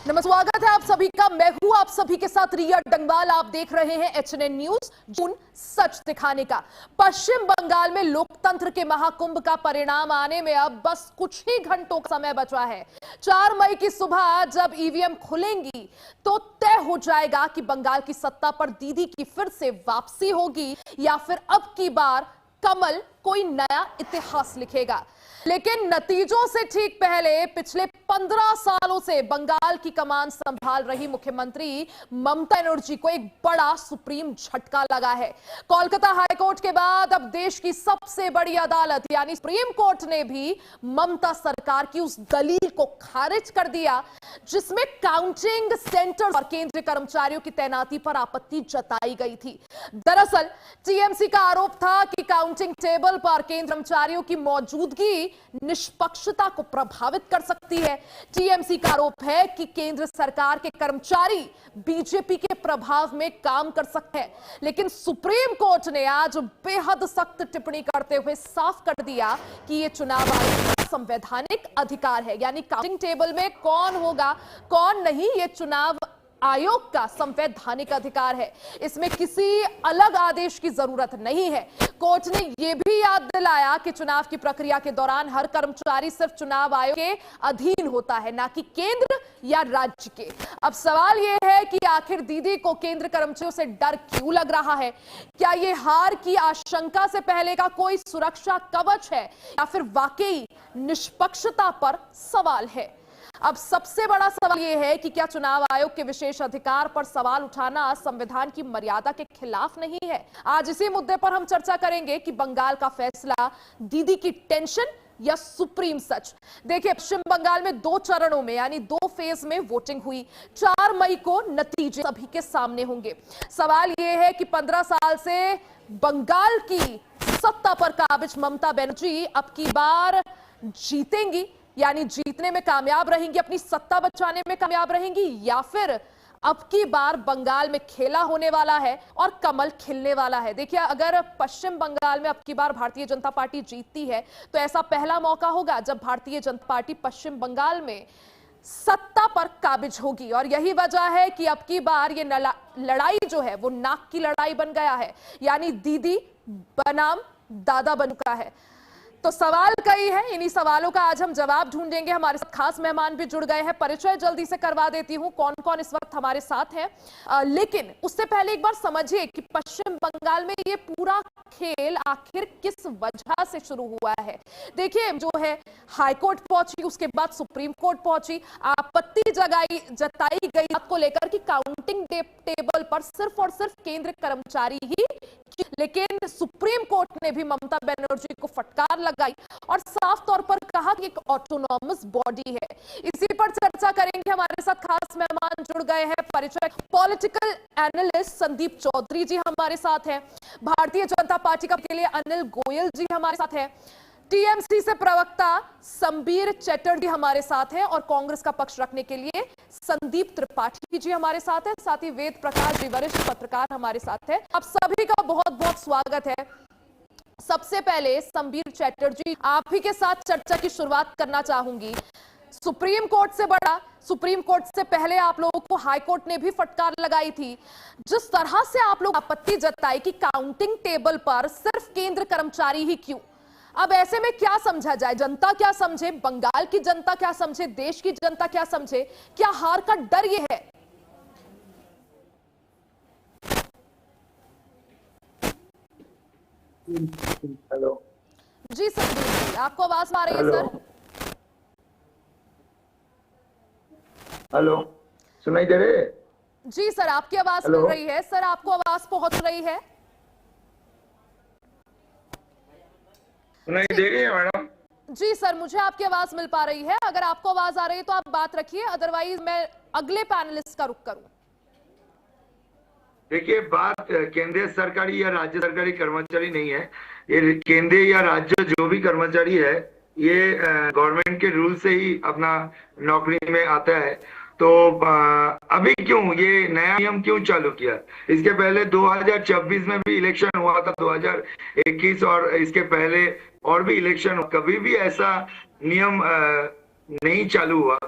नमस्कार, स्वागत है आप सभी का। मैं हूं आप सभी के साथ रिया डंगवाल। आप देख रहे हैं एचएनएन न्यूज। जून सच दिखाने का। पश्चिम बंगाल में लोकतंत्र के महाकुंभ का परिणाम आने में अब बस कुछ ही घंटों का समय बचा है। 4 मई की सुबह जब ईवीएम खुलेंगी तो तय हो जाएगा कि बंगाल की सत्ता पर दीदी की फिर से वापसी होगी या फिर अब की बार कमल कोई नया इतिहास लिखेगा। लेकिन नतीजों से ठीक पहले पिछले 15 सालों से बंगाल की कमान संभाल रही मुख्यमंत्री ममता बनर्जी को एक बड़ा सुप्रीम झटका लगा है। कोलकाता हाईकोर्ट के बाद अब देश की सबसे बड़ी अदालत यानी सुप्रीम कोर्ट ने भी ममता सरकार की उस दलील को खारिज कर दिया जिसमें काउंटिंग सेंटर और केंद्रीय कर्मचारियों की तैनाती पर आपत्ति जताई गई थी। दरअसल टीएमसी का आरोप था कि काउंटिंग टेबल पर केंद्रीय कर्मचारियों की मौजूदगी निष्पक्षता को प्रभावित कर सकती है। टीएमसी का आरोप है कि केंद्र सरकार के कर्मचारी बीजेपी के प्रभाव में काम कर सकते हैं, लेकिन सुप्रीम कोर्ट ने आज बेहद सख्त टिप्पणी करते हुए साफ कर दिया कि यह चुनाव आयोग का संवैधानिक अधिकार है। यानी काउंटिंग टेबल में कौन होगा कौन नहीं, यह चुनाव आयोग का संवैधानिक अधिकार है। इसमें किसी अलग आदेश की जरूरत नहीं है। कोर्ट ने यह भी याद दिलाया कि चुनाव की प्रक्रिया के दौरान हर कर्मचारी सिर्फ चुनाव आयोग के अधीन होता है, ना कि केंद्र या राज्य के। अब सवाल यह है कि आखिर दीदी को केंद्र कर्मचारियों से डर क्यों लग रहा है? क्या यह हार की आशंका से पहले का कोई सुरक्षा कवच है या फिर वाकई निष्पक्षता पर सवाल है? अब सबसे बड़ा सवाल यह है कि क्या चुनाव आयोग के विशेष अधिकार पर सवाल उठाना संविधान की मर्यादा के खिलाफ नहीं है? आज इसी मुद्दे पर हम चर्चा करेंगे कि बंगाल का फैसला दीदी की टेंशन या सुप्रीम सच। देखिए, पश्चिम बंगाल में 2 चरणों में यानी 2 फेज में वोटिंग हुई। 4 मई को नतीजे सभी के सामने होंगे। सवाल यह है कि 15 साल से बंगाल की सत्ता पर काबिज ममता बनर्जी अब की बार जीतेंगी, यानी जीतने में कामयाब रहेंगी, अपनी सत्ता बचाने में कामयाब रहेंगी, या फिर अब की बार बंगाल में खेला होने वाला है और कमल खिलने वाला है। देखिए, अगर पश्चिम बंगाल में अब की बार भारतीय जनता पार्टी जीतती है तो ऐसा पहला मौका होगा जब भारतीय जनता पार्टी पश्चिम बंगाल में सत्ता पर काबिज होगी। और यही वजह है कि अब की बार ये लड़ाई जो है वो नाक की लड़ाई बन गया है, यानी दीदी बनाम दादा बन चुका है। तो सवाल कई है, इन्हीं सवालों का आज हम जवाब ढूंढेंगे। हमारे साथ खास मेहमान भी जुड़ गए हैं। परिचय जल्दी से करवा देती हूं कौन कौन इस वक्त हमारे साथ हैं। लेकिन उससे पहले एक बार समझिए कि पश्चिम बंगाल में ये पूरा खेल आखिर किस वजह से शुरू हुआ है। देखिए, जो है हाईकोर्ट पहुंची, उसके बाद सुप्रीम कोर्ट पहुंची, आपत्ति जताई गई बात को लेकर कि काउंटिंग टेबल पर सिर्फ और सिर्फ केंद्र कर्मचारी ही, लेकिन सुप्रीम कोर्ट ने भी ममता बनर्जी को फटकार लगाई और साफ तौर पर कहा कि एक ऑटोनॉमस बॉडी है। इसी पर चर्चा करेंगे। हमारे साथ खास मेहमान जुड़ गए हैं। परिचय, पॉलिटिकल एनालिस्ट संदीप चौधरी जी हमारे साथ हैं। भारतीय जनता पार्टी के लिए अनिल गोयल जी हमारे साथ हैं। टीएमसी से प्रवक्ता संबीर चटर्जी हमारे साथ हैं और कांग्रेस का पक्ष रखने के लिए संदीप त्रिपाठी जी हमारे साथ हैं। साथ ही वेद प्रकाश जी वरिष्ठ पत्रकार हमारे साथ हैं। आप सभी का बहुत बहुत स्वागत है। सबसे पहले संबीर चटर्जी, आप ही के साथ चर्चा की शुरुआत करना चाहूंगी। सुप्रीम कोर्ट से बड़ा, सुप्रीम कोर्ट से पहले आप लोगों को हाई कोर्ट ने भी फटकार लगाई थी। जिस तरह से आप लोग आपत्ति जताई कि काउंटिंग टेबल पर सिर्फ केंद्र कर्मचारी ही क्यों, अब ऐसे में क्या समझा जाए? जनता क्या समझे, बंगाल की जनता क्या समझे, देश की जनता क्या समझे? क्या हार का डर यह है? हेलो जी संदीप जी, आपको आवाज आ रही है सर? हेलो, सुनाई दे रहे? जी सर, आपकी आवाज मिल रही है। सर, आपको आवाज पहुंच रही है? सुनाई दे रही है मैडम? जी सर, मुझे आपकी आवाज मिल पा रही है। अगर आपको आवाज आ रही है तो आप बात रखिए, अदरवाइज मैं अगले पैनलिस्ट का रुख करूं। देखिए, बात केंद्रीय सरकारी या राज्य सरकारी कर्मचारी नहीं है। ये केंद्रीय या राज्य जो भी कर्मचारी है, ये गवर्नमेंट के रूल से ही अपना नौकरी में आता है। तो अभी क्यों ये नया नियम क्यों चालू किया? इसके पहले 2026 में भी इलेक्शन हुआ था, 2021 और इसके पहले और भी इलेक्शन, कभी भी ऐसा नियम नहीं चालू हुआ।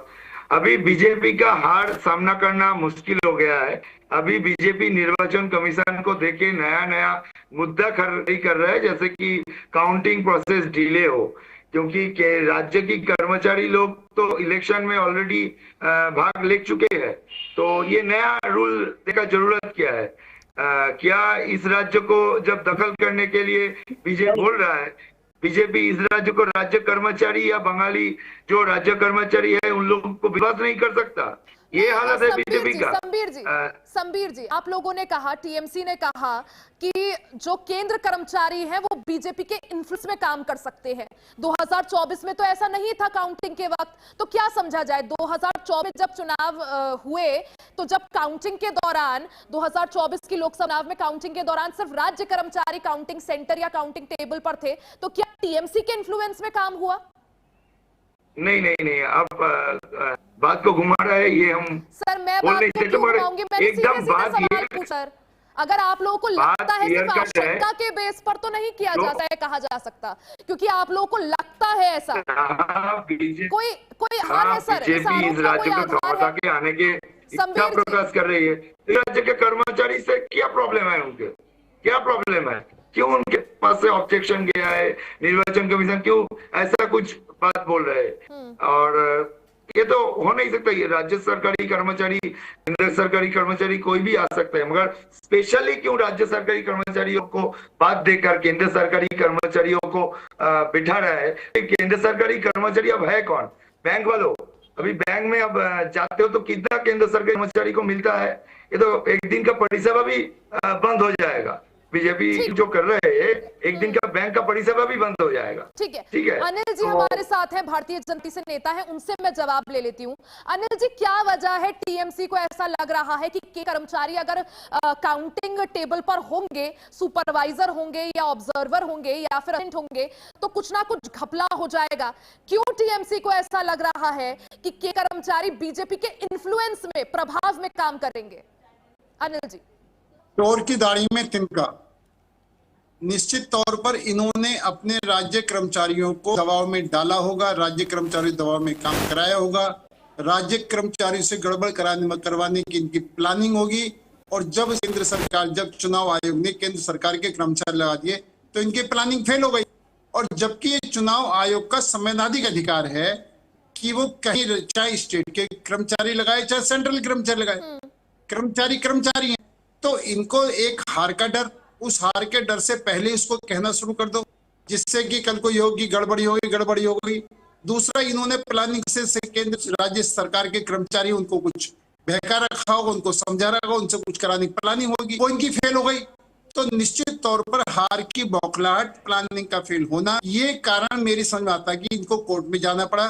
अभी बीजेपी का हार सामना करना मुश्किल हो गया है। अभी बीजेपी निर्वाचन कमीशन को देके नया नया मुद्दा खड़ी कर रहा है, जैसे कि काउंटिंग प्रोसेस डिले हो, क्योंकि राज्य की कर्मचारी लोग तो इलेक्शन में ऑलरेडी भाग ले चुके हैं। तो ये नया रूल का जरूरत क्या है? क्या इस राज्य को जब दखल करने के लिए बीजेपी बोल रहा है, बीजेपी इस राज्य को राज्य कर्मचारी या बंगाली जो राज्य कर्मचारी है उन लोगों को विश्वास नहीं कर सकता। ये हालत है बीजेपी का। संबीर जी, आप लोगों ने कहा, टीएमसी ने कहा कि जो केंद्र कर्मचारी हैं वो बीजेपी के इन्फ्लुएंस में काम कर सकते हैं। 2024 में तो ऐसा नहीं था काउंटिंग के वक्त, तो क्या समझा जाए? 2024 जब चुनाव हुए तो जब काउंटिंग के दौरान 2024 की लोकसभा चुनाव में काउंटिंग के दौरान सिर्फ राज्य कर्मचारी काउंटिंग सेंटर या काउंटिंग टेबल पर थे, तो क्या टीएमसी के इन्फ्लुएंस में काम हुआ? नहीं, आप बात को घुमा रहा है, ये हम सर मैं बात को क्यों घुमाऊंगी? मैंने सीधे सवाल पूछा। अगर आप लोगों को लगता है सिर्फ आशंका के बेस पर तो नहीं किया जाता है, कहा जा सकता, क्योंकि आप लोगों को लगता है ऐसा कोई हार है सर, इस आरोप का कोई आधार है? आने के इच्छा प्रकाश कर रही है। राज्य के कर्मचारी से क्या प्रॉब्लम है? उनके क्या प्रॉब्लम है? क्यों उनके पास से ऑब्जेक्शन गया है? निर्वाचन कमीशन क्यों ऐसा कुछ बात बोल रहे हैं? और ये तो हो नहीं सकता। ये राज्य सरकारी कर्मचारी, केंद्र सरकारी कर्मचारी कोई भी आ सकता है, मगर स्पेशली क्यों राज्य सरकारी कर्मचारियों को बात देकर केंद्र सरकारी कर्मचारियों को बिठा रहा है? केंद्र सरकारी कर्मचारी अब है कौन? बैंक वालों। अभी बैंक में अब जाते हो तो कितना केंद्र सरकारी कर्मचारी को मिलता है? ये तो एक दिन का परिसेवा भी बंद हो जाएगा। बीजेपी जो कर रहे हैं, एक दिन का बैंक का परिसेवा भी बंद हो जाएगा। ठीक है। अनिल जी हमारे साथ हैं, भारतीय जनता से नेता है, उनसे मैं जवाब ले लेती हूँ। अनिल जी, क्या वजह है टीएमसी को ऐसा लग रहा है कि कर्मचारी अगर काउंटिंग टेबल पर होंगे, सुपरवाइजर होंगे या ऑब्जर्वर होंगे या फिर असिस्टेंट होंगे, तो कुछ ना कुछ घपला हो जाएगा? क्यों टीएमसी को ऐसा लग रहा है कि कर्मचारी बीजेपी के इन्फ्लुएंस में, प्रभाव में काम करेंगे? अनिल जी। चोर की दाढ़ी में तिनका। निश्चित तौर पर इन्होंने अपने राज्य कर्मचारियों को दबाव में डाला होगा, राज्य कर्मचारी दबाव में काम कराया होगा, राज्य कर्मचारी से गड़बड़ करवाने की इनकी प्लानिंग होगी। और जब केंद्र सरकार, जब चुनाव आयोग ने केंद्र सरकार के कर्मचारी लगा दिए तो इनकी प्लानिंग फेल हो गई। और जबकि ये चुनाव आयोग का संवैधानिक अधिकार है कि वो कहीं, चाहे स्टेट के कर्मचारी लगाए चाहे सेंट्रल कर्मचारी लगाए, कर्मचारी हैं। तो इनको एक हार का डर, उस हार के डर से पहले इसको कहना शुरू कर दो, जिससे कि कल को ये होगी गड़बड़ी होगी। दूसरा, इन्होंने प्लानिंग से केंद्र राज्य सरकार के कर्मचारी, उनको कुछ बहका रखा होगा, उनको समझा रखा होगा, उनसे कुछ कराने की प्लानिंग होगी, वो इनकी फेल हो गई। तो निश्चित तौर पर हार की बौखलाहट, प्लानिंग का फेल होना, ये कारण मेरी समझ में आता है कि इनको कोर्ट में जाना पड़ा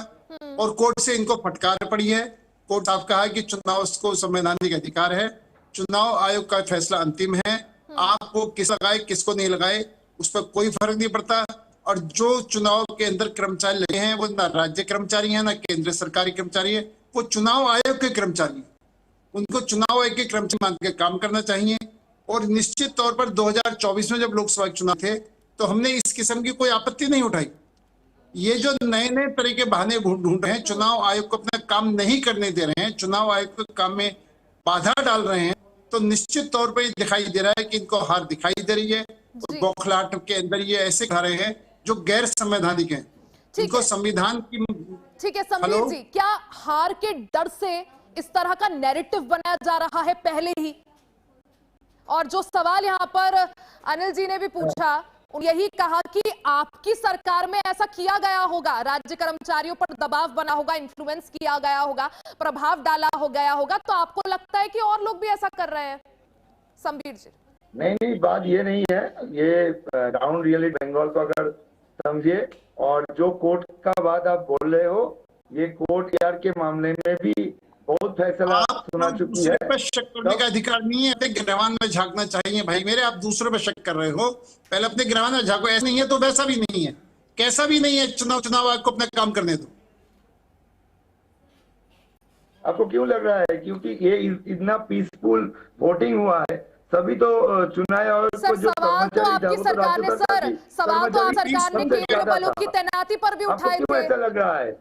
और कोर्ट से इनको फटकार पड़ी है। कोर्ट साफ कहा है कि चुनाव को संवैधानिक अधिकार है, चुनाव आयोग का फैसला अंतिम है, आपको किस लगाए किसको नहीं लगाए उस पर कोई फर्क नहीं पड़ता। और जो चुनाव के अंदर कर्मचारी लगे हैं वो ना राज्य कर्मचारी हैं ना केंद्र सरकारी कर्मचारी है, वो चुनाव आयोग के कर्मचारी हैं। उनको चुनाव आयोग के कर्मचारी मान के काम करना चाहिए। और निश्चित तौर पर 2024 में जब लोकसभा चुनाव थे तो हमने इस किस्म की कोई आपत्ति नहीं उठाई। ये जो नए नए तरह के बहाने ढूंढ रहे हैं, चुनाव आयोग को अपना काम नहीं करने दे रहे हैं, चुनाव आयोग के काम में बाधा डाल रहे हैं, तो निश्चित तौर पर दिखाई दे रहा है कि इनको हार दिखाई दे रही है। बौखलाहट के अंदर ये ऐसे खा रहे हैं जो गैर संवैधानिक हैं। इनको संविधान की। ठीक है संबीर जी, क्या हार के डर से इस तरह का नैरेटिव बनाया जा रहा है पहले ही? और जो सवाल यहाँ पर अनिल जी ने भी पूछा, यही कहा कि आपकी सरकार में ऐसा किया गया होगा, राज्य कर्मचारियों पर दबाव बना होगा, इन्फ्लुएंस किया गया होगा, प्रभाव डाला हो गया होगा, तो आपको लगता है कि और लोग भी ऐसा कर रहे हैं? संबीर जी। नहीं, बात ये नहीं है। ये ग्राउंड रियलिटी बंगाल को अगर समझिए, और जो कोर्ट का बात आप बोल रहे हो, ये कोर्ट यार के मामले में भी बहुत फैसला सुना चुकी है। पर शक करने का अधिकार नहीं है, अपने गिरवान में झांकना चाहिए भाई मेरे। आप दूसरे पर शक कर रहे हो, पहले अपने गिरवान में झांको। ऐसा नहीं है तो वैसा भी नहीं है, कैसा भी नहीं है। चुनाव आयोग को अपना काम करने दो। आपको क्यों लग रहा है? क्योंकि ये इतना पीसफुल वोटिंग हुआ है, सभी तो चुनाव आयोग को जो सवाल तो आपकी सरकार ने, सर सवाल तो आप सरकार ने केंद्र बलों की तैनाती पर भी उठाए थे। क्यों ऐसा लग रहा है?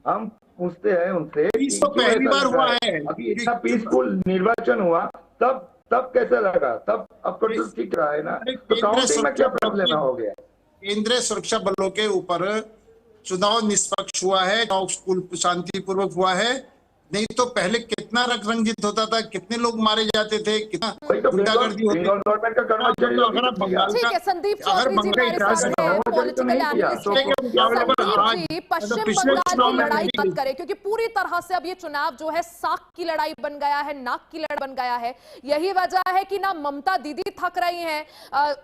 हम पूछते हैं उनसे कि पीस तो क्यों पहली ऐसा बार लग रहा हुआ है, है। अभी इतना पीसफुल निर्वाचन हुआ, तब कैसा लगा, तब आपको तो ठीक रहा है ना, तो काउंटिंग में क्या प्रॉब्लम हो गया? केंद्रीय सुरक्षा बलों के ऊपर चुनाव निष्पक्ष हुआ है, चुनाव शांतिपूर्वक हुआ है। नहीं तो पहले कितना रंजित होता था, कितने लोग मारे जाते थे, कितना वही तो गुंडागर्दी होती बंगाल गवर्नमेंट का कर्मचारी तो लोग अगर आप बंगाल ठीक का है, संदीप अगर चौधरी जी बंगाल हमारे इतिहास साथ का हैं, कर्मचारी तो पॉलिटिकल नहीं किया, एनालिस्ट तो हैं। के मुकाबले में संदीप आज जी, पश्चिम पिछले बंगाल चुनाव की में लड़ाई नहीं बात करें, क्योंकि पूरी तरह से अब ये चुनाव जो है साख की लड़ाई बन गया है, नाक की लड़ाई बन गया है। यही वजह है कि ना ममता दीदी थक रही हैं।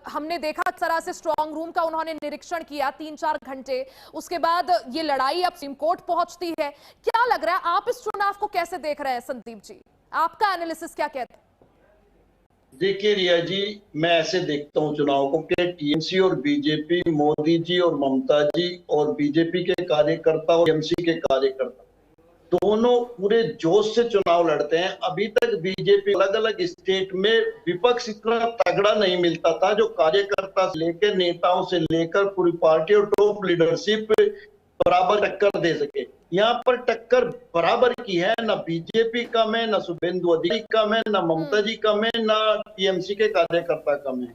हमने देखा किस तरह से स्ट्रांग रूम का उन्होंने निरीक्षण किया 3-4 घंटे, उसके बाद ये लड़ाई अब सुप्रीम कोर्ट पहुंचती है। क्या लग रहा है, आप इस चुनाव को कैसे देख रहे हैं संदीप जी? आपका एनालिसिस क्या कहता है? देखिए रिया जी, मैं ऐसे देखता हूँ चुनाव को कि टीएमसी और बीजेपी, मोदी जी और ममता जी और बीजेपी के कार्यकर्ता और टीएमसी के कार्यकर्ता दोनों पूरे जोश से चुनाव लड़ते हैं। अभी तक बीजेपी अलग अलग स्टेट में विपक्ष इतना तगड़ा नहीं मिलता था, जो कार्यकर्ता से लेकर नेताओं से लेकर पूरी पार्टी और टॉप लीडरशिप बराबर टक्कर दे सके। यहाँ पर टक्कर बराबर की है, ना बीजेपी कम है, ना शुभेंदु अधिकारी कम है, ना ममता जी कम है, ना टीएमसी के कार्यकर्ता कम है।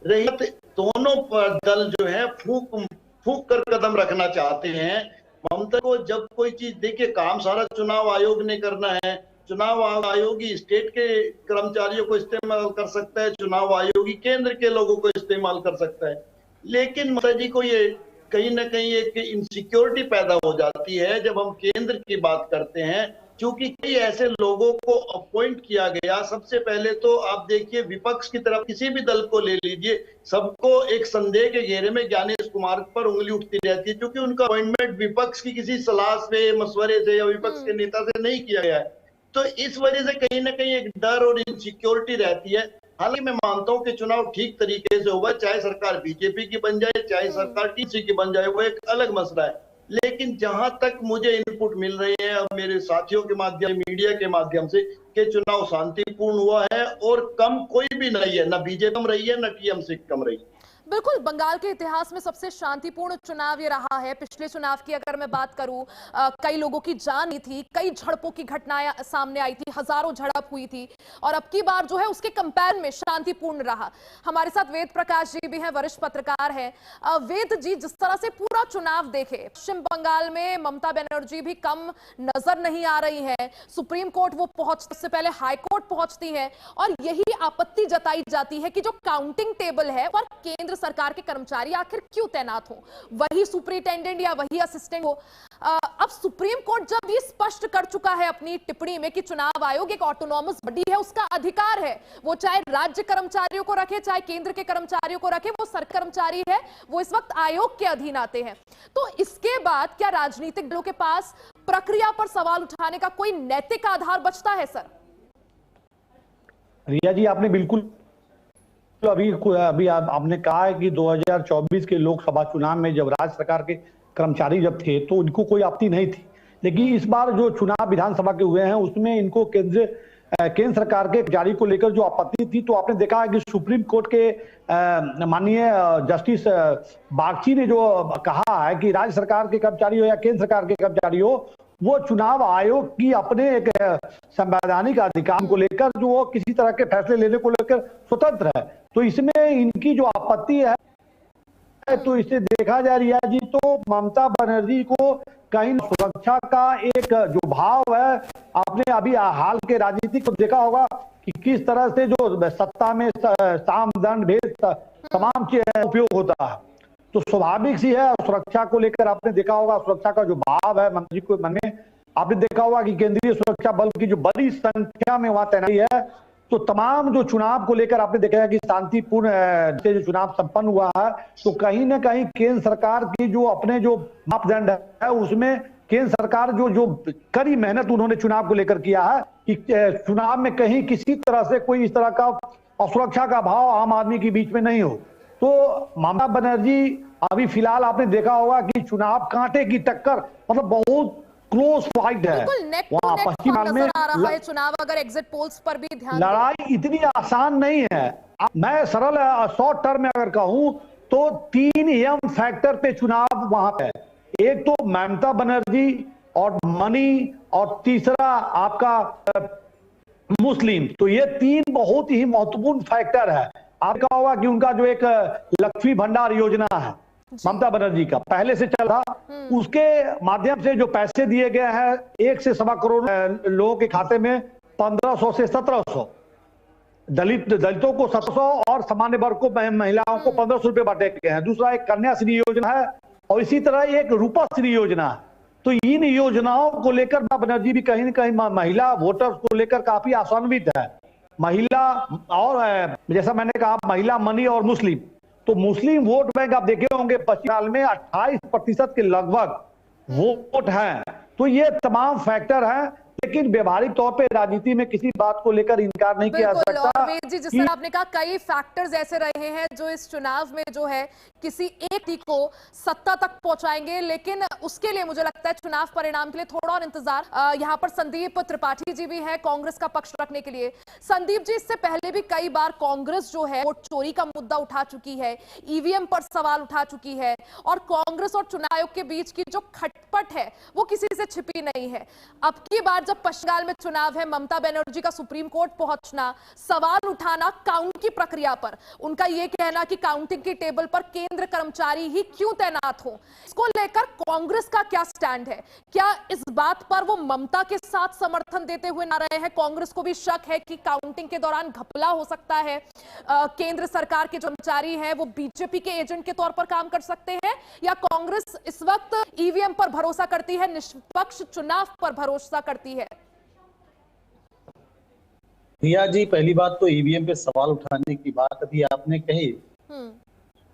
रही दोनों दल जो है फूक कर कदम रखना चाहते हैं। ममता को जब कोई चीज देखिए, काम सारा चुनाव आयोग ने करना है, चुनाव आयोगी स्टेट के कर्मचारियों को इस्तेमाल कर सकता है, चुनाव आयोगी केंद्र के लोगों को इस्तेमाल कर सकता है। लेकिन ममता जी को ये कहीं ना कहीं एक इनसिक्योरिटी पैदा हो जाती है जब हम केंद्र की बात करते हैं, क्योंकि कई ऐसे लोगों को अपॉइंट किया गया। सबसे पहले तो आप देखिए, विपक्ष की तरफ किसी भी दल को ले लीजिए, सबको एक संदेह के घेरे में ज्ञानेश कुमार पर उंगली उठती रहती है, क्योंकि उनका अपॉइंटमेंट विपक्ष की किसी सलाह से, मशवरे से या विपक्ष के नेता से नहीं किया गया है। तो इस वजह से कहीं ना कहीं एक डर और इनसिक्योरिटी रहती है। हालांकि मैं मानता हूं कि चुनाव ठीक तरीके से होगा, चाहे सरकार बीजेपी की बन जाए, चाहे सरकार टीएमसी की बन जाए, वो एक अलग मसला है। लेकिन जहां तक मुझे इनपुट मिल रहे हैं और मेरे साथियों के माध्यम, मीडिया के माध्यम से, कि चुनाव शांतिपूर्ण हुआ है और कम कोई भी नहीं है, ना बीजेपी कम रही है, ना टीएमसी कम रही है। बिल्कुल, बंगाल के इतिहास में सबसे शांतिपूर्ण चुनाव ये रहा है। पिछले चुनाव की अगर मैं बात करूं, कई लोगों की जान नहीं थी, कई झड़पों की घटनाएं सामने आई थी, हजारों झड़प हुई थी, और अब की बार जो है उसके कंपेयर में शांतिपूर्ण रहा। हमारे साथ वेद प्रकाश जी भी हैं, वरिष्ठ पत्रकार हैं। वेद जी, जिस तरह से पूरा चुनाव देखे, पश्चिम बंगाल में ममता बनर्जी भी कम नजर नहीं आ रही है। सुप्रीम कोर्ट वो पहुंचने से पहले हाई कोर्ट पहुंचती है, और यही आपत्ति जताई जाती है कि जो काउंटिंग टेबल है पर केंद्र सरकार के कर्मचारी आखिर क्यों तैनात हो, वही सुपरिटेंडेंट या वही असिस्टेंट हो। अब सुप्रीम कोर्ट जब ये स्पष्ट कर चुका है अपनी टिप्पणी में कि चुनाव आयोग एक ऑटोनॉमस बॉडी है, उसका अधिकार है, वो चाहे राज्य कर्मचारियों को रखे, चाहे केंद्र के कर्मचारियों को रखे, वो सरकारी कर्मचारी है, वो इस वक्त आयोग के अधीन आते हैं। तो इसके बाद क्या राजनीतिक दलों के पास प्रक्रिया पर सवाल उठाने का कोई नैतिक आधार बचता है? सर रिया जी, आपने बिल्कुल अभी आपने कहा है कि 2024 के लोकसभा चुनाव में जब राज्य सरकार के कर्मचारी जब थे तो उनको कोई आपत्ति नहीं थी, लेकिन इस बार जो चुनाव विधानसभा के हुए हैं उसमें इनको केंद्र सरकार के कर्मचारी को लेकर जो आपत्ति थी। तो आपने देखा है कि सुप्रीम कोर्ट के माननीय जस्टिस बागची ने जो कहा है कि राज्य सरकार के कर्मचारी हो या केंद्र सरकार के कर्मचारी हो, वो चुनाव आयोग की अपने एक संवैधानिक अधिकार को लेकर जो वो किसी तरह के फैसले लेने को लेकर स्वतंत्र है। तो इसमें इनकी जो आपत्ति है, तो इसे देखा जा रही है जी, तो ममता बनर्जी को कहीं सुरक्षा का एक जो भाव है, आपने अभी हाल के राजनीति को देखा होगा कि किस तरह से जो सत्ता में साम दंड भेद तमाम उपयोग होता है, तो स्वाभाविक सी है। सुरक्षा को लेकर आपने देखा होगा, सुरक्षा का जो भाव है मंत्री को मन में, आपने देखा होगा कि केंद्रीय सुरक्षा बल की जो बड़ी संख्या में वहां तैनाती है। तो तमाम जो चुनाव को लेकर आपने देखा है कि शांतिपूर्ण जो चुनाव संपन्न हुआ है, तो कहीं ना कहीं केंद्र सरकार की जो अपने जो मापदंड है उसमें केंद्र सरकार जो कड़ी मेहनत उन्होंने चुनाव को लेकर किया है कि चुनाव में कहीं किसी तरह से कोई इस तरह का असुरक्षा का भाव आम आदमी के बीच में नहीं हो। तो ममता बनर्जी अभी फिलहाल आपने देखा होगा कि चुनाव कांटे की टक्कर, मतलब बहुत क्लोज फाइट है वहां पश्चिम बंगाल में। चुनाव अगर एग्जिट पोल्स पर भी ध्यान, लड़ाई इतनी आसान नहीं है। मैं सरल शॉर्ट टर्म में अगर कहूं तो 3 अहम फैक्टर पे चुनाव वहां पे है। एक तो ममता बनर्जी और मनी और तीसरा आपका मुस्लिम। तो ये तीन बहुत ही महत्वपूर्ण फैक्टर है। आपका होगा कि उनका जो एक लक्ष्मी भंडार योजना है ममता बनर्जी का पहले से चल रहा, उसके माध्यम से जो पैसे दिए गए हैं 1 से 1.25 करोड़ लोगों के खाते में 1500 से 1700, दलितों को 700 और सामान्य वर्ग को महिलाओं को 1500 रुपए बांटे गए हैं। दूसरा एक कन्याश्री योजना है और इसी तरह एक रूपाश्री योजना है। तो इन योजनाओं को लेकर ममता बनर्जी भी कहीं न कहीं महिला वोटर्स को लेकर काफी आशान्वित है। महिला और जैसा मैंने कहा महिला, मनी और मुस्लिम। तो मुस्लिम वोट बैंक आप देखे होंगे पश्चिम बंगाल में 28% के लगभग वोट हैं। तो ये तमाम फैक्टर हैं, लेकिन व्यवहारिक तौर पे राजनीति में किसी बात को लेकर इनकार नहीं किया जा सकता। और वेद जी, जिस तरह आपने कहा कई फैक्टर्स ऐसे रहे हैं जो इस चुनाव में जो है किसी एक को सत्ता तक पहुंचाएंगे, लेकिन उसके लिए मुझे लगता है चुनाव परिणाम के लिए थोड़ा और इंतजार। यहाँ पर संदीप त्रिपाठी जी भी है कांग्रेस का पक्ष रखने के लिए। संदीप जी, इससे पहले भी कई बार कांग्रेस जो है वोट चोरी का मुद्दा उठा चुकी है, ईवीएम पर सवाल उठा चुकी है, और कांग्रेस और चुनाव आयोग के बीच की जो खटपट है वो किसी से छिपी नहीं है। अब की बार जब पश्चिम बंगाल में चुनाव है, ममता बनर्जी का सुप्रीम कोर्ट पहुंचना, सवाल उठाना काउंट की प्रक्रिया पर, उनका यह कहना कि काउंटिंग की टेबल पर केंद्र कर्मचारी ही क्यों तैनात हो, इसको लेकर कांग्रेस का क्या स्टैंड है? क्या इस बात पर वो ममता के साथ समर्थन देते हुए ना रहे हैं? कांग्रेस को भी शक है कि काउंटिंग के दौरान घपला हो सकता है, केंद्र सरकार के जो कर्मचारी हैं वो बीजेपी के एजेंट के तौर पर काम कर सकते हैं, या कांग्रेस इस वक्त ईवीएम पर भरोसा करती है, निष्पक्ष चुनाव पर भरोसा करती है? रिया जी, पहली बात तो ईवीएम पे सवाल उठाने की बात अभी आपने कही,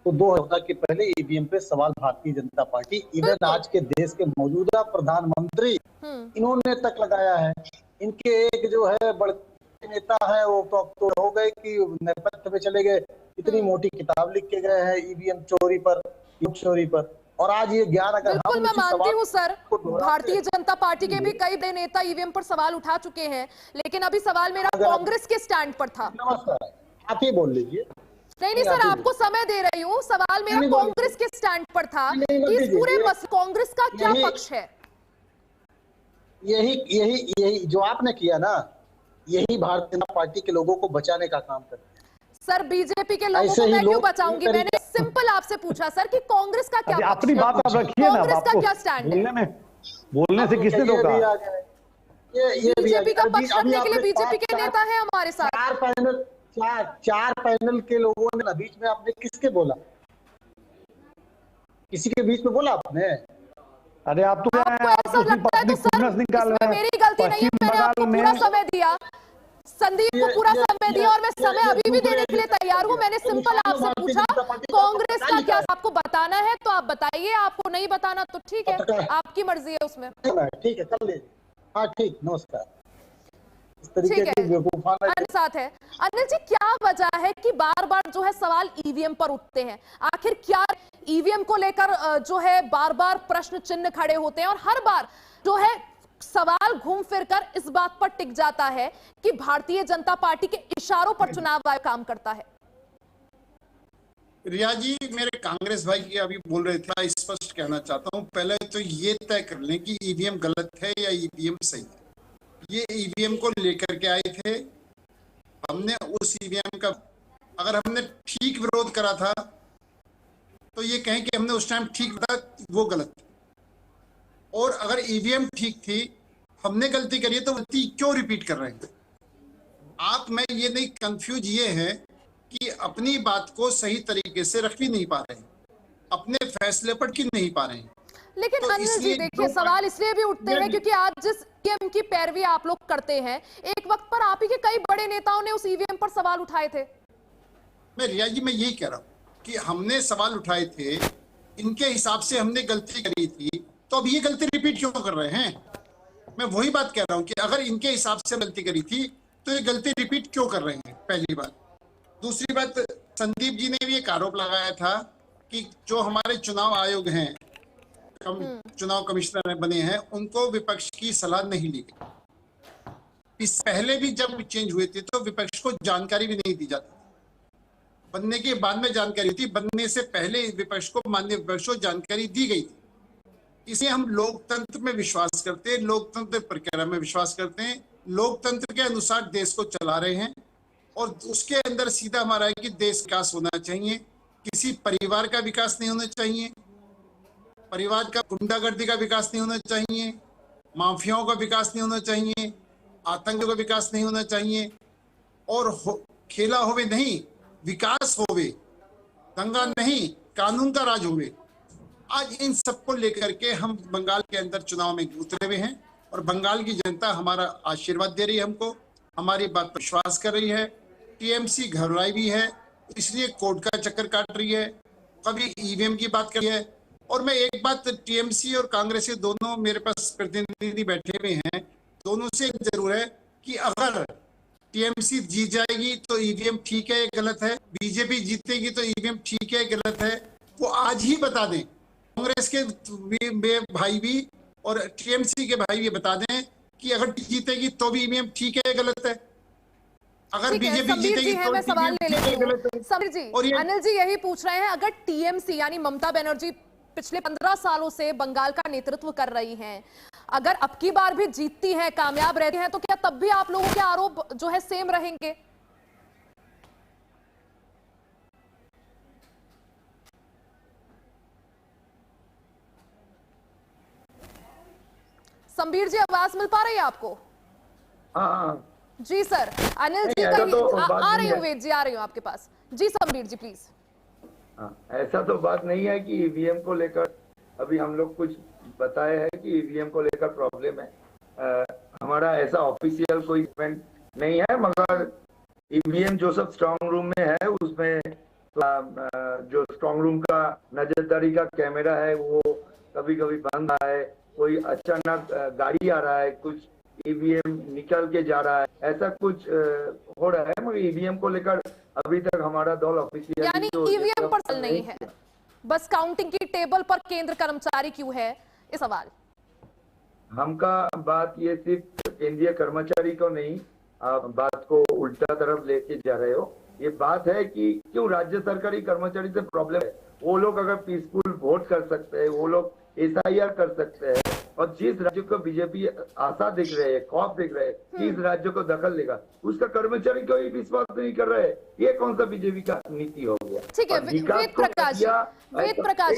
तो 2 हफ्ते के पहले ईवीएम पे सवाल भारतीय जनता पार्टी, इवन आज के देश के मौजूदा प्रधानमंत्री इन्होंने तक लगाया है। इनके एक जो है बड़े नेता है वो तो हो गए कि नेपथ्य में चले गए, इतनी मोटी किताब लिख के गए हैं ईवीएम चोरी पर, चोरी पर, और आज ये ज्ञान अगर बिल्कुल मैं मानती हूँ सर, भारतीय जनता पार्टी के भी कई बड़े नेता ईवीएम पर सवाल उठा चुके हैं, लेकिन अभी सवाल मेरा कांग्रेस के स्टैंड पर था। नमस्कार, आप ही बोल लीजिए। नहीं सर, आपको समय दे रही हूँ। सवाल मेरा कांग्रेस के स्टैंड पर था कि इस पूरे कांग्रेस का क्या पक्ष है? यही जो आपने किया ना, यही भारतीय जनता पार्टी के लोगों को बचाने का काम करता है। सर, बीजेपी के लोगों को मैं क्यों बचाऊंगी? मैंने सिंपल आपसे पूछा सर कि कांग्रेस का क्या पक्ष है? अपनी बात आप रखिए ना, कांग्रेस का क्या स्टैंड है? बोलने से किसने रोका? ये बीजेपी का पक्ष रखने के लिए बीजेपी के नेता है हमारे साथ। चार पैनल के लोगों ने बीच में आपने किसके बोला? किसी के बीच में बोला आपने? अरे आप तो आपको ऐसा लगता है तो सर इसमें मेरी गलती नहीं है, मैंने आपको पूरा समय दिया, संदीप को पूरा समय दिया, और मैं समय अभी भी देने के लिए तैयार हूँ। मैंने सिंपल आपसे पूछा कांग्रेस का क्या आपको बताना है तो आप बताइए, आपको नहीं बताना तो ठीक है, आपकी मर्जी है उसमें। ठीक है, कर ले। हाँ ठीक, नमस्कार। ठीक है, अनिल साथ है। अनिल जी, क्या वजह है कि बार बार जो है सवाल ईवीएम पर उठते हैं? आखिर क्या ईवीएम को लेकर जो है बार बार प्रश्न चिन्ह खड़े होते हैं, और हर बार जो है सवाल घूम फिरकर इस बात पर टिक जाता है कि भारतीय जनता पार्टी के इशारों पर चुनाव आयोग काम करता है? रिया जी, मेरे कांग्रेस भाई की अभी बोल रहे थे, स्पष्ट कहना चाहता हूं, पहले तो ये तय कर लें कि ईवीएम गलत है या ईवीएम सही है। ये ईवीएम को लेकर के आए थे, हमने उस ईवीएम का अगर हमने ठीक विरोध करा था तो ये कहें कि हमने उस टाइम ठीक बताया, वो गलत। और अगर ईवीएम ठीक थी, हमने गलती करी है, तो गलती क्यों रिपीट कर रहे हैं आप? मैं ये नहीं, कंफ्यूज ये है कि अपनी बात को सही तरीके से रख भी नहीं पा रहे हैं, अपने फैसले पर टिक नहीं पा रहे हैं। लेकिन तो अनिल जी देखिए, सवाल इसलिए भी उठते हैं क्योंकि आज जिस ईवीएम की पैरवी आप लोग करते हैं, एक वक्त पर आप ही के कई बड़े नेताओं ने उस ईवीएम पर सवाल उठाए थे। मैं रिया जी, मैं यही कह रहा हूं कि हमने सवाल उठाए थे, इनके हिसाब से हमने गलती करी थी, तो अब ये गलती रिपीट क्यों कर रहे हैं? मैं वही बात कह रहा हूं कि अगर इनके हिसाब से गलती करी थी तो ये गलती रिपीट क्यों कर रहे हैं, पहली बात। दूसरी बात, संदीप जी ने भी एक आरोप लगाया था कि जो हमारे चुनाव आयोग हैं, चुनाव कमिश्नर बने हैं, उनको विपक्ष की सलाह नहीं ली गई। इस पहले भी जब चेंज हुए थे तो विपक्ष को जानकारी भी नहीं दी जाती, बनने के बाद में जानकारी थी, बनने से पहले विपक्ष को, माननीय विपक्ष को जानकारी दी गई थी। इसलिए हम लोकतंत्र में विश्वास करते हैं, लोकतंत्र प्रक्रिया में विश्वास करते हैं, लोकतंत्र के अनुसार देश को चला रहे हैं और उसके अंदर सीधा हमारा है कि देश विकास होना चाहिए, किसी परिवार का विकास नहीं होना चाहिए, परिवार का गुंडागर्दी का विकास नहीं होना चाहिए, माफियाओं का विकास नहीं होना चाहिए, आतंक का विकास नहीं होना चाहिए और खेला होवे नहीं विकास होवे, दंगा नहीं कानून का राज होवे। आज इन सबको लेकर के हम बंगाल के अंदर चुनाव में उतरे हुए हैं और बंगाल की जनता हमारा आशीर्वाद दे रही है, हमको हमारी बात पर विश्वास कर रही है। टीएमसी घबराई भी है, इसलिए कोर्ट का चक्कर काट रही है, कभी ईवीएम की बात कर रही है। और मैं एक बात टीएमसी और कांग्रेस के दोनों मेरे पास प्रतिनिधि बैठे हुए हैं, दोनों से जरूर है कि अगर टीएमसी जीत जाएगी तो ईवीएम ठीक है गलत है, बीजेपी जीतेगी तो ईवीएम ठीक है गलत है, वो आज ही बता दें। कांग्रेस के भाई भी और टीएमसी के भाई भी बता दें कि अगर जीतेगी तो भी ईवीएम ठीक है गलत है, अगर बीजेपी जीतेगी तो मैं सवाल ले लेती हूं। समीर जी, और अनिल जी यही पूछ रहे हैं, अगर टीएमसी यानी ममता बनर्जी पिछले 15 सालों से बंगाल का नेतृत्व कर रही हैं, अगर अब की बार भी जीतती हैं, कामयाब रहती हैं, तो क्या तब भी आप लोगों के आरोप जो है सेम रहेंगे? संबीर जी, आवाज मिल पा रही है आपको? हाँ जी सर, अनिल जी ऐसा का तो आ रही हूँ, वेद जी आ रही हूँ आपके पास। जी संबीर जी प्लीज। हाँ, ऐसा तो बात नहीं है कि ईवीएम को लेकर अभी हम लोग कुछ बताए हैं कि ईवीएम को लेकर प्रॉब्लम है। हमारा ऐसा ऑफिशियल कोई इवेंट नहीं है, मगर ईवीएम जो सब स्ट्रांग रूम में है उसमें जो स्ट्रांग रूम का नजरदारी का कैमरा है वो कभी कभी बंद रहा है, कोई अचानक गाड़ी आ रहा है, कुछ ईवीएम निकल के जा रहा है, ऐसा कुछ हो रहा है। मगर ईवीएम को लेकर अभी तक हमारा दल ऑफिशियल यानी ईवीएम पर सवाल नहीं है, बस काउंटिंग की टेबल पर केंद्र कर्मचारी क्यों है, ये सवाल। हमका बात ये सिर्फ केंद्रीय कर्मचारी को नहीं, आप बात को उल्टा तरफ लेके जा रहे हो। ये बात है कि क्यों राज्य सरकारी कर्मचारी से प्रॉब्लम है। वो लोग अगर पीसफुल वोट कर सकते हैं, वो लोग एसआईआर कर सकते हैं, और जिस राज्य को बीजेपी आशा दिख रहे हैं, खौफ दिख रहे हैं कि इस राज्य को दखल लेगा, उसका कर्मचारी कोई विश्वास नहीं कर रहे। ये कौन सा बीजेपी का नीति हो गया? ठीक है, वेद प्रकाश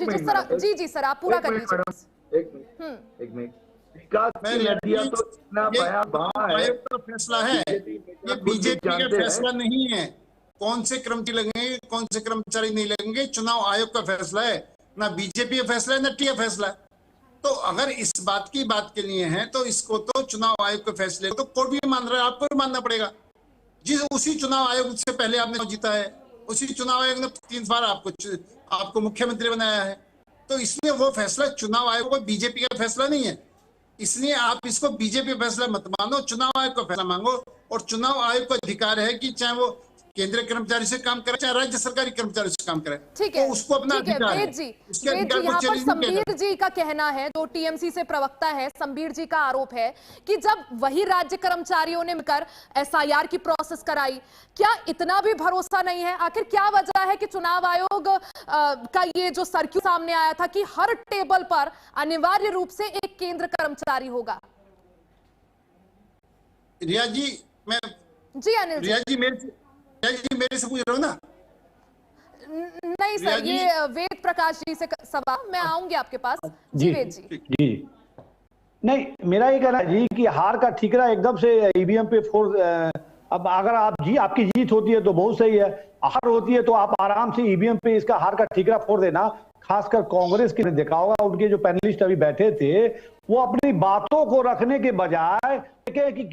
जी सर आप पूरा कर लीजिए। एक मिनट, विकास की नदियां तो इतना भयावह है। आयोग का फैसला है, ये बीजेपी का फैसला नहीं है कौन से कर्मचारी लगेंगे कौन से कर्मचारी नहीं लगेंगे, चुनाव आयोग का फैसला है, ना बीजेपी का फैसला है ना टी का फैसला है। तो अगर इस बात की बात के लिए है तो इसको तो चुनाव आयोग के फैसले को तो कोर्ट भी मान रहा है, आपको भी मानना पड़ेगा। उसी चुनाव आयोग से पहले आपने जीता है, उसी चुनाव आयोग ने 3 बार आपको मुख्यमंत्री बनाया है, तो इसलिए वो फैसला चुनाव आयोग को बीजेपी का फैसला नहीं है। इसलिए आप इसको बीजेपी फैसला मत मानो, चुनाव आयोग का फैसला मांगो। और चुनाव आयोग को अधिकार है कि चाहे वो केंद्रीय कर्मचारी से काम करे चाहे राज्य सरकारी कर्मचारी से काम करे, ठीक है, तो उसको अपना अधिकार है। यहाँ पर संबीर जी का कहना है, जो टीएमसी से प्रवक्ता है, संबीर जी का आरोप है कि जब वही राज्य कर्मचारियों ने मिलकर एसआईआर की प्रोसेस कराई, क्या इतना भी भरोसा नहीं है? आखिर क्या वजह है कि चुनाव आयोग का ये जो सर्क्यूलर सामने आया था कि हर टेबल पर अनिवार्य रूप से एक केंद्र कर्मचारी होगा? रिया जी, अनिल जी मेरे से पूछ रहे हो ना? नहीं सर, ये वेद प्रकाश जी से सवाल, मैं आऊंगी आपके पास। जी वेद जी। नहीं, मेरा ये कहना है जी कि हार का ठीकरा एकदम से ईवीएम पे फोड़, अब अगर आपकी जीत होती है तो बहुत सही है, हार होती है तो आप आराम से ईवीएम पे इसका हार का ठीकरा फोड़ देना। खासकर कांग्रेस के देखा होगा, उनके जो पैनलिस्ट अभी बैठे थे वो अपनी बातों को रखने के बजाय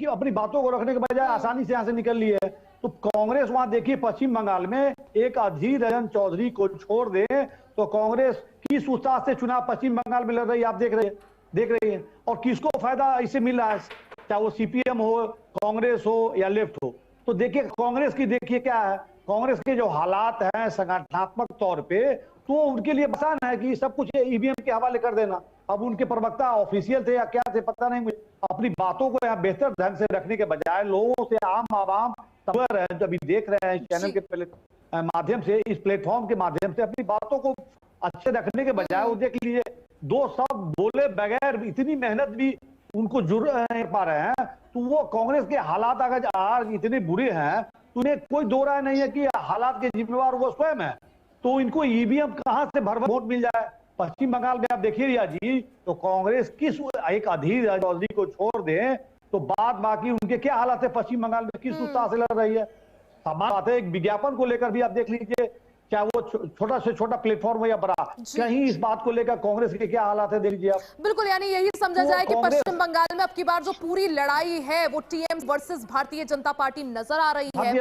अपनी बातों को रखने के बजाय आसानी से यहां से निकल ली है। तो कांग्रेस वहां देखिए पश्चिम बंगाल में एक अधीर रंजन चौधरी को छोड़ दे तो कांग्रेस किस उत्साह से चुनाव पश्चिम बंगाल में लड़ रही है, आप देख रही है। और किसको फायदा इससे मिल रहा है, चाहे वो सीपीएम हो, कांग्रेस हो या लेफ्ट हो। तो देखिए कांग्रेस की देखिए क्या है, कांग्रेस के जो हालात हैं संगठनात्मक तौर पे, तो उनके लिए आसान है कि सब कुछ ईवीएम के हवाले कर देना। अब उनके प्रवक्ता ऑफिशियल थे या क्या थे पता नहीं मुझे, अपनी बातों को यहाँ बेहतर ढंग से रखने के बजाय लोगों से आम आवाम जो अभी देख रहे हैं चैनल के माध्यम से, इस प्लेटफॉर्म के माध्यम से अपनी बातों को अच्छे रखने के बजाय वो देख लीजिए दो शब्द बोले बगैर इतनी मेहनत भी उनको जुड़ नहीं पा रहे हैं, तो वो कांग्रेस के हालात अगर आज इतने बुरे हैं तो उन्हें कोई दो राय नहीं है कि हालात के जिम्मेवार वो स्वयं है। तो इनको ईवीएम कहां से भर वोट मिल जाए। पश्चिम बंगाल में आप देखिए रिया जी, तो कांग्रेस किस एक अधीर चौधरी को छोड़ दें तो बाकी उनके क्या हालात है पश्चिम बंगाल में, किस उत्साह से लड़ रही है। समान बात है, एक विज्ञापन को लेकर भी आप देख लीजिए, चाहे वो छोटा से छोटा प्लेटफॉर्म है या बड़ा, कहीं इस बात को लेकर कांग्रेस के क्या हालात है देख लीजिए आप। बिल्कुल, यानी यही समझा जाए कि पश्चिम बंगाल में अब की बार जो पूरी लड़ाई है वो TM versus Bharatiya Janata party नजर आ रही है।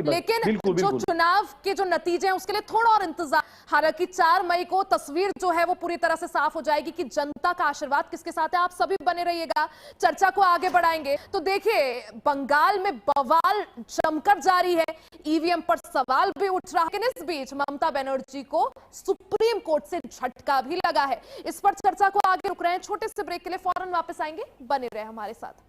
लेकिन बिल्कुल, जो चुनाव के जो नतीजे हैं उसके लिए थोड़ा और इंतजार, हालांकि 4 मई को तस्वीर जो है वो पूरी तरह से साफ हो जाएगी कि जनता का आशीर्वाद किसके साथ है। आप सभी बने रहिएगा, चर्चा को आगे बढ़ाएंगे। तो देखिए, बंगाल में बवाल जमकर जारी है, ईवीएम पर सवाल भी उठ रहा है। इस बीच ममता बनर्जी को सुप्रीम कोर्ट से झटका भी लगा है। इस पर चर्चा को आगे रुक रहे हैं, छोटे से ब्रेक के लिए फौरन वापस आएंगे, बने रहे हमारे साथ।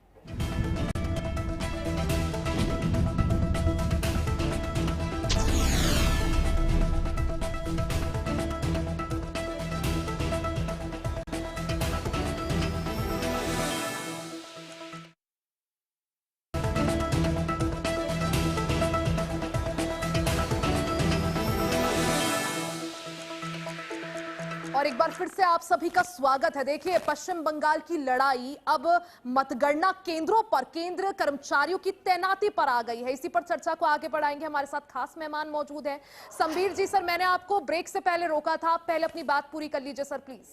और एक बार फिर से आप सभी का स्वागत है। देखिए, पश्चिम बंगाल की लड़ाई अब मतगणना केंद्रों पर केंद्र कर्मचारियों की तैनाती पर आ गई है। इसी पर चर्चा को आगे बढ़ाएंगे। हमारे साथ खास मेहमान मौजूद हैं। संबीर जी, सर मैंने आपको ब्रेक से पहले रोका था, आप पहले अपनी बात पूरी कर लीजिए सर प्लीज।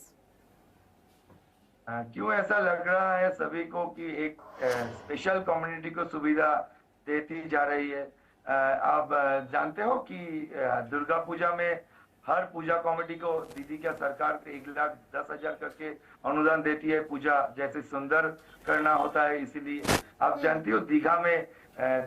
क्यों ऐसा लग रहा है सभी को कि एक स्पेशल कम्युनिटी को सुविधा देती जा रही है? आप जानते हो कि दुर्गा पूजा में हर पूजा कमेटी को दीदी क्या सरकार 1,10,000 करके अनुदान देती है, पूजा जैसे सुंदर करना होता है। इसीलिए आप जानती हो दीघा में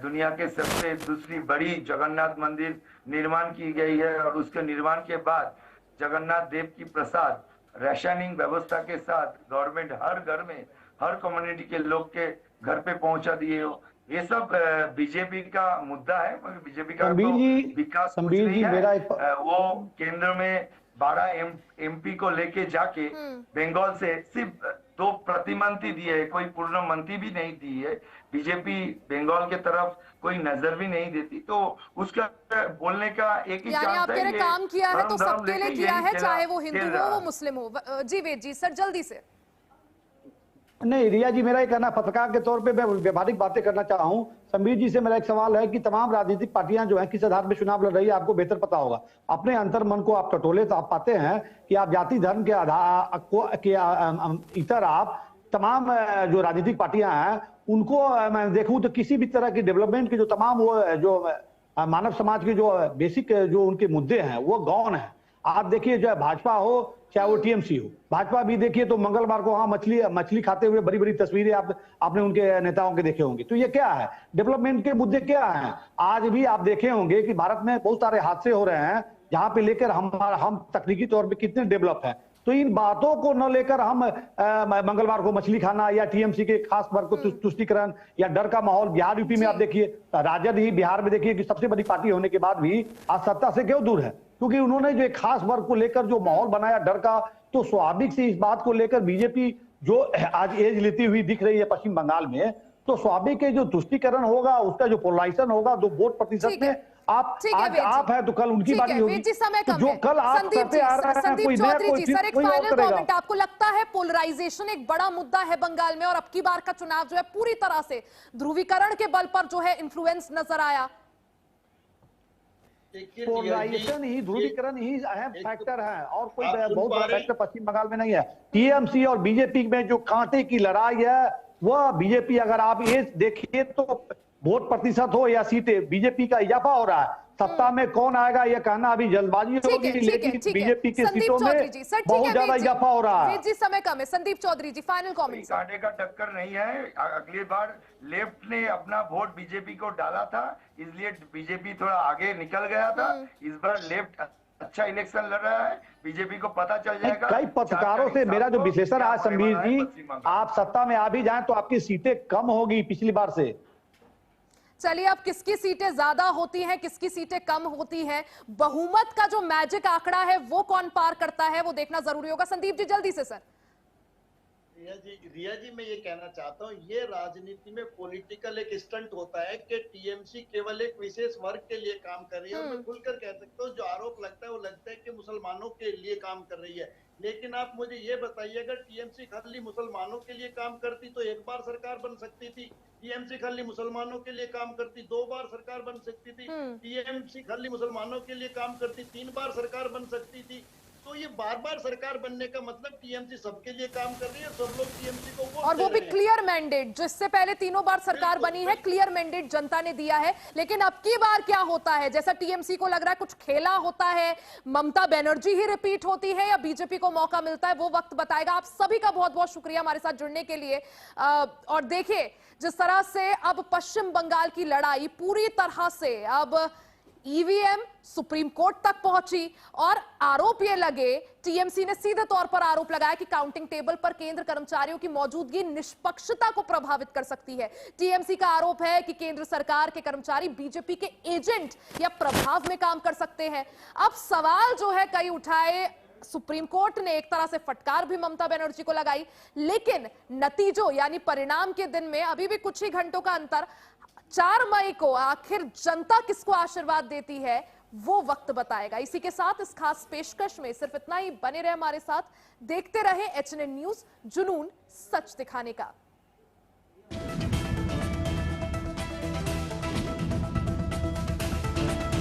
दुनिया के सबसे दूसरी बड़ी जगन्नाथ मंदिर निर्माण की गई है और उसके निर्माण के बाद जगन्नाथ देव की प्रसाद राशनिंग व्यवस्था के साथ गवर्नमेंट हर घर में हर कम्युनिटी के लोग के घर पे पहुंचा दिए हो। ये सब बीजेपी का मुद्दा है, मगर बीजेपी का तो विकास कुछ नहीं है। वो केंद्र में 12 एमपी को लेके जाके बंगाल से सिर्फ 2 प्रतिमंत्री दिए, कोई पूर्ण मंत्री भी नहीं दी है। बीजेपी बंगाल के तरफ कोई नजर भी नहीं देती, तो उसका बोलने का एक ही चांस है। काम किया है तो सबके लिए किया है, चाहे वो हिंदू हो वो मुस्लिम हो। जी वेद जी, सर जल्दी से। नहीं रिया जी, मेरा ये कहना, पत्रकार के तौर पे मैं व्यवहारिक बातें करना चाह रहा हूं। संबीर जी से मेरा एक सवाल है कि तमाम राजनीतिक पार्टियां जो हैं किस आधार पे चुनाव लड़ रही है, आपको बेहतर पता होगा। अपने अंतर मन को आप टटोले तो आप पाते हैं कि आप जाति धर्म के आधार के इतर आप तमाम जो राजनीतिक पार्टियां हैं उनको मैं देखूं तो किसी भी तरह की डेवलपमेंट के जो तमाम वो जो मानव समाज के जो बेसिक जो उनके मुद्दे हैं वो गौण है। आप देखिए, चाहे भाजपा हो चाहे वो टीएमसी हो, भाजपा भी देखिए तो मंगलवार को वहां मछली खाते हुए बड़ी बड़ी तस्वीरें आपने उनके नेताओं के देखे होंगे। तो ये क्या है, डेवलपमेंट के मुद्दे क्या हैं? आज भी आप देखे होंगे कि भारत में बहुत सारे हादसे हो रहे हैं जहां पे लेकर हम तकनीकी तौर पे कितने डेवलप हैं। तो इन बातों को न लेकर हम मंगलवार को मछली खाना या टीएमसी के खास वर्ग को तुष्टीकरण या डर का माहौल, बिहार यूपी में आप देखिए, राजद ही बिहार में देखिए कि सबसे बड़ी पार्टी होने के बाद भी आज सत्ता से क्यों दूर है, क्योंकि उन्होंने जो एक खास वर्ग को लेकर जो माहौल बनाया डर का। तो स्वाभाविक से इस बात को लेकर बीजेपी जो आज एज लेती हुई दिख रही है पश्चिम बंगाल में, तो स्वाभाविक है जो तुष्टीकरण होगा, उसका जो पोलराइजेशन होगा, जो वोट प्रतिशत में आप है तो कल उनकी बारी होगी। तो जो कल आप करते आ रहे हैं कोई नया कोई सर, एक फाइनल कमेंट, आपको लगता है पोलराइजेशन एक बड़ा मुद्दा है बंगाल में और अब की बार का चुनाव जो है पूरी तरह से ध्रुवीकरण के बल पर जो है इन्फ्लुएंस नजर आया? पोलराइजेशन ही, ध्रुवीकरण ही अहम फैक्टर है और कोई बहुत बड़ा फैक्टर पश्चिम बंगाल में नहीं है। टीएमसी और बीजेपी में जो कांटे की लड़ाई है वह बीजेपी, अगर आप ये देखिए तो वोट प्रतिशत हो या सीटें, बीजेपी का इजाफा हो रहा है। सत्ता में कौन आएगा यह कहना अभी जल्दबाजी होगी, लेकिन बीजेपी की सीटों में बहुत ज्यादा इजाफा हो रहा है। जी समय कम है। संदीप चौधरी जी, फाइनल कमेंट। कांटे का टक्कर नहीं है। अगली बार लेफ्ट ने अपना वोट बीजेपी को डाला था, इसलिए बीजेपी थोड़ा आगे निकल गया था। इस बार लेफ्ट अच्छा इलेक्शन लड़ रहा है, बीजेपी को पता चल जाएगा। कई पत्रकारों से मेरा जो विश्लेषण है संबीर जी, आप सत्ता में आ भी जाएं तो आपकी सीटें कम होगी पिछली बार से। चलिए, अब किसकी सीटें ज्यादा होती हैं, किसकी सीटें कम होती हैं, बहुमत का जो मैजिक आंकड़ा है वो कौन पार करता है, वो देखना जरूरी होगा। संदीप जी जल्दी से सर। रिया जी मैं ये कहना चाहता हूँ, ये राजनीति में पॉलिटिकल एक स्टंट होता है कि टीएमसी केवल एक विशेष वर्ग के लिए काम कर रही है। और मैं खुलकर कह सकता हूँ, जो आरोप लगता है वो लगता है कि मुसलमानों के लिए काम कर रही है। लेकिन आप मुझे ये बताइए, अगर टीएमसी खाली मुसलमानों के लिए काम करती तो एक बार सरकार बन सकती थी। टीएमसी खाली मुसलमानों के लिए काम करती 2 बार सरकार बन सकती थी। टीएमसी खाली मुसलमानों के लिए काम करती 3 बार सरकार बन सकती थी। तो ये बार बार सरकार बनने का मतलब टीएमसी सबके लिए काम कर रही है, सब लोग टीएमसी को वोट और वो दे भी रहे हैं। क्लियर मैंडेट, जिससे पहले 3 बार सरकार बनी है, क्लियर मैंडेट जनता ने दिया है। लेकिन अब की बार क्या होता है, जैसा टीएमसी को लग रहा है कुछ खेला होता है, ममता बनर्जी ही रिपीट होती है या बीजेपी को मौका मिलता है, वो वक्त बताएगा। आप सभी का बहुत बहुत शुक्रिया हमारे साथ जुड़ने के लिए। और देखिए जिस तरह से अब पश्चिम बंगाल की लड़ाई पूरी तरह से अब ईवीएम सुप्रीम कोर्ट तक पहुंची और आरोप ये लगे, टीएमसी ने सीधे तौर पर आरोप लगाया कि काउंटिंग टेबल पर केंद्र कर्मचारियों की मौजूदगी निष्पक्षता को प्रभावित कर सकती है। टीएमसी का आरोप है कि केंद्र सरकार के कर्मचारी बीजेपी के एजेंट या प्रभाव में काम कर सकते हैं। अब सवाल जो है कई उठाए, सुप्रीम कोर्ट ने एक तरह से फटकार भी ममता बनर्जी को लगाई, लेकिन नतीजों यानी परिणाम के दिन में अभी भी कुछ ही घंटों का अंतर। 4 मई को आखिर जनता किसको आशीर्वाद देती है वो वक्त बताएगा। इसी के साथ इस खास पेशकश में सिर्फ इतना ही। बने रहे हमारे साथ, देखते रहे एचएनएन न्यूज, जुनून सच दिखाने का।